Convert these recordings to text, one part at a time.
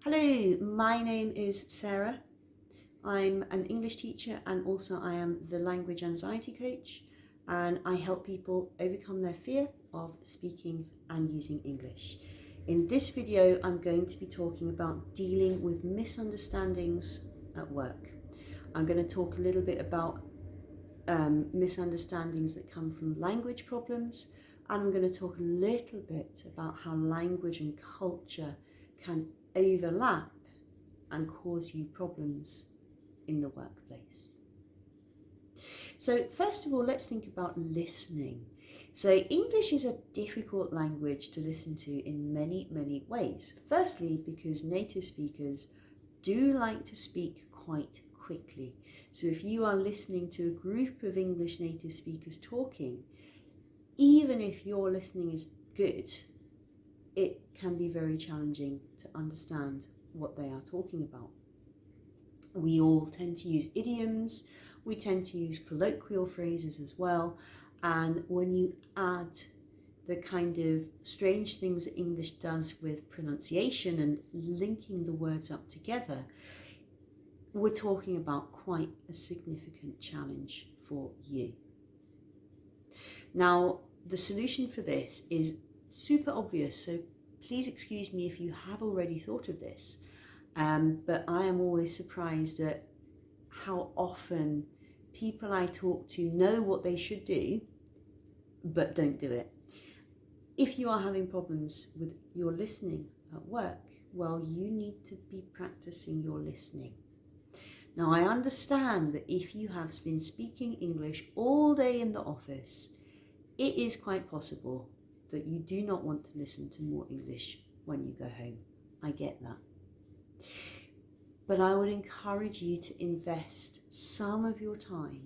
Hello, my name is Sarah. I'm an English teacher and also I am the language anxiety coach, and I help people overcome their fear of speaking and using English. In this video, I'm going to be talking about dealing with misunderstandings at work. I'm going to talk a little bit about misunderstandings that come from language problems, and I'm going to talk a little bit about how language and culture can overlap and cause you problems in the workplace. So first of all, let's think about listening. So English is a difficult language to listen to in many ways. Firstly, because native speakers do like to speak quite quickly. So if you are listening to a group of English native speakers talking, even if your listening is good, it can be very challenging to understand what they are talking about. We all tend to use idioms, we tend to use colloquial phrases as well, and when you add the kind of strange things that English does with pronunciation and linking the words up together, we're talking about quite a significant challenge for you. Now, the solution for this is super obvious, so please excuse me if you have already thought of this, but I am always surprised at how often people I talk to know what they should do, but don't do it. If you are having problems with your listening at work, well, you need to be practicing your listening. Now, I understand that if you have been speaking English all day in the office, it is quite possible that you do not want to listen to more English when you go home. I get that. But I would encourage you to invest some of your time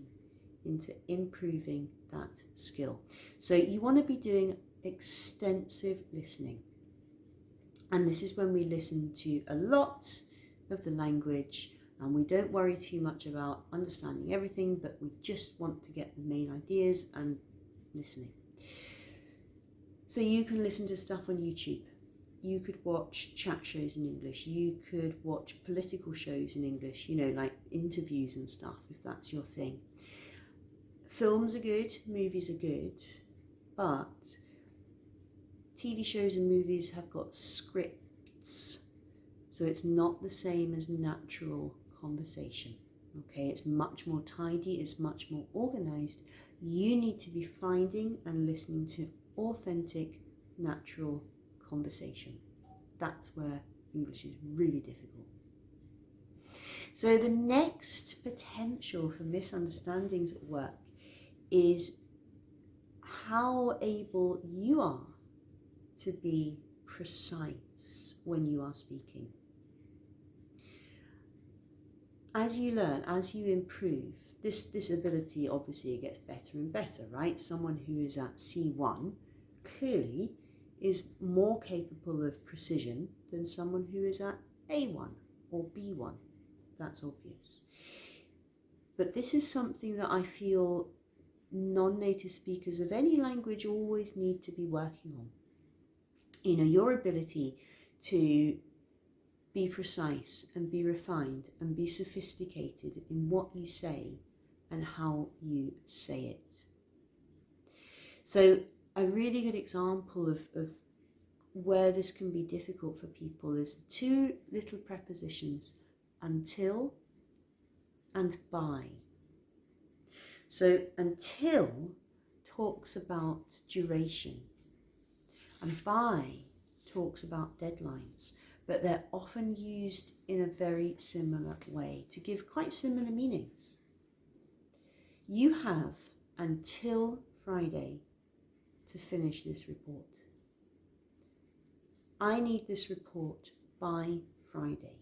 into improving that skill. So you want to be doing extensive listening. And this is when we listen to a lot of the language and we don't worry too much about understanding everything, but we just want to get the main ideas and listening. So you can listen to stuff on YouTube. You could watch chat shows in English. You could watch political shows in English, like interviews and stuff, if that's your thing. Films are good, movies are good, but TV shows and movies have got scripts. So it's not the same as natural conversation. Okay, it's much more tidy, it's much more organized. You need to be finding and listening to authentic, natural conversation. That's where English is really difficult. So the next potential for misunderstandings at work is how able you are to be precise when you are speaking. As you learn, as you improve, this ability obviously gets better and better, right? Someone who is at C1 clearly is more capable of precision than someone who is at A1 or B1. That's obvious. But this is something that I feel non-native speakers of any language always need to be working on. Your ability to be precise and be refined and be sophisticated in what you say and how you say it. So a really good example of where this can be difficult for people is the two little prepositions, until and by. So until talks about duration and by talks about deadlines, but they're often used in a very similar way to give quite similar meanings. You have until Friday to finish this report. I need this report by Friday.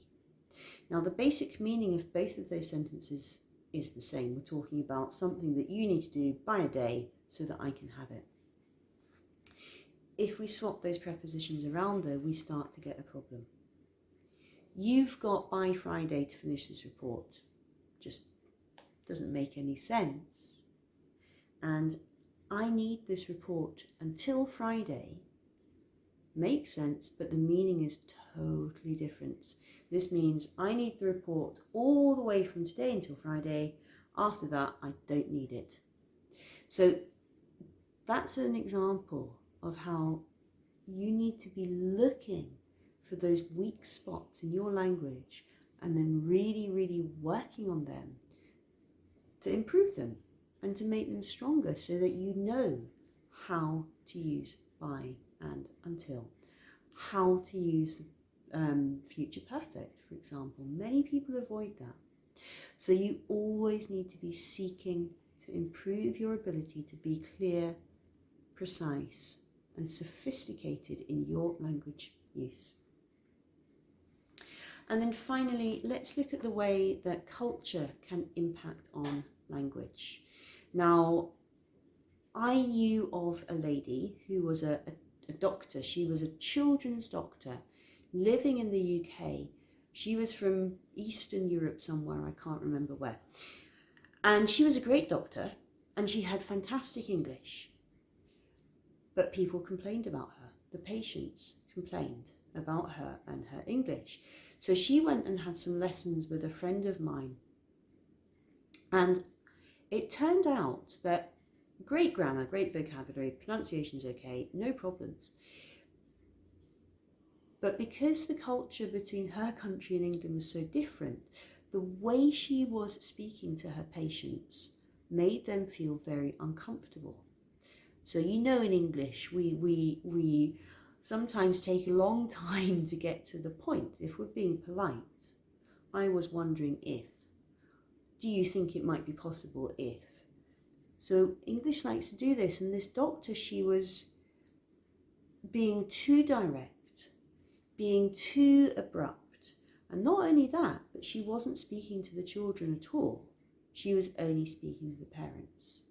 Now, the basic meaning of both of those sentences is the same. We're talking about something that you need to do by a day so that I can have it. If we swap those prepositions around, though, we start to get a problem. You've got by Friday to finish this report. Just doesn't make any sense. And I need this report until Friday makes sense, but the meaning is totally different. This means I need the report all the way from today until Friday. After that, I don't need it. So that's an example of how you need to be looking for those weak spots in your language and then really, really working on them to improve them and to make them stronger so that you know how to use by and until, how to use future perfect, for example. Many people avoid that. So you always need to be seeking to improve your ability to be clear, precise, and sophisticated in your language use. And then finally, let's look at the way that culture can impact on language. Now, I knew of a lady who was a doctor. She was a children's doctor living in the UK. She was from Eastern Europe somewhere, I can't remember where. And she was a great doctor and she had fantastic English. But people complained about her. The patients complained about her and her English. So she went and had some lessons with a friend of mine. And it turned out that great grammar, great vocabulary, pronunciation's okay, no problems. But because the culture between her country and England was so different, the way she was speaking to her patients made them feel very uncomfortable. So you know, in English, we sometimes take a long time to get to the point. If we're being polite, I was wondering if, do you think it might be possible if? So English likes to do this, and this doctor, she was being too direct, being too abrupt. And not only that, but she wasn't speaking to the children at all. She was only speaking to the parents.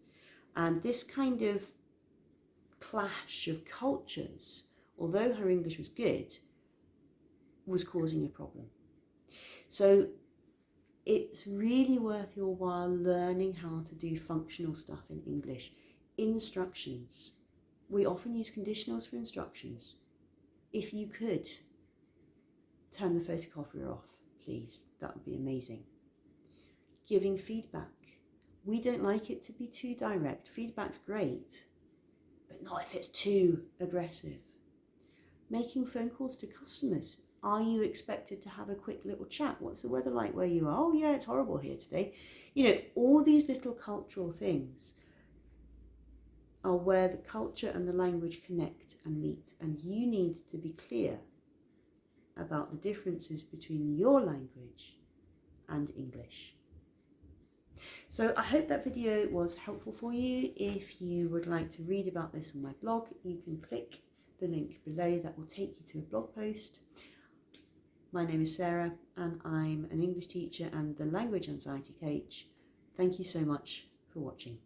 And this kind of clash of cultures, although her English was good, was causing a problem. So it's really worth your while learning how to do functional stuff in English. Instructions. We often use conditionals for instructions. If you could turn the photocopier off, please, that would be amazing. Giving feedback. We don't like it to be too direct. Feedback's great, but not if it's too aggressive. Making phone calls to customers. Are you expected to have a quick little chat? What's the weather like where you are? Oh yeah, it's horrible here today. You know, all these little cultural things are where the culture and the language connect and meet, and you need to be clear about the differences between your language and English. So I hope that video was helpful for you. If you would like to read about this on my blog, you can click the link below. That will take you to a blog post. My name is Sarah and I'm an English teacher and the language anxiety coach. Thank you so much for watching.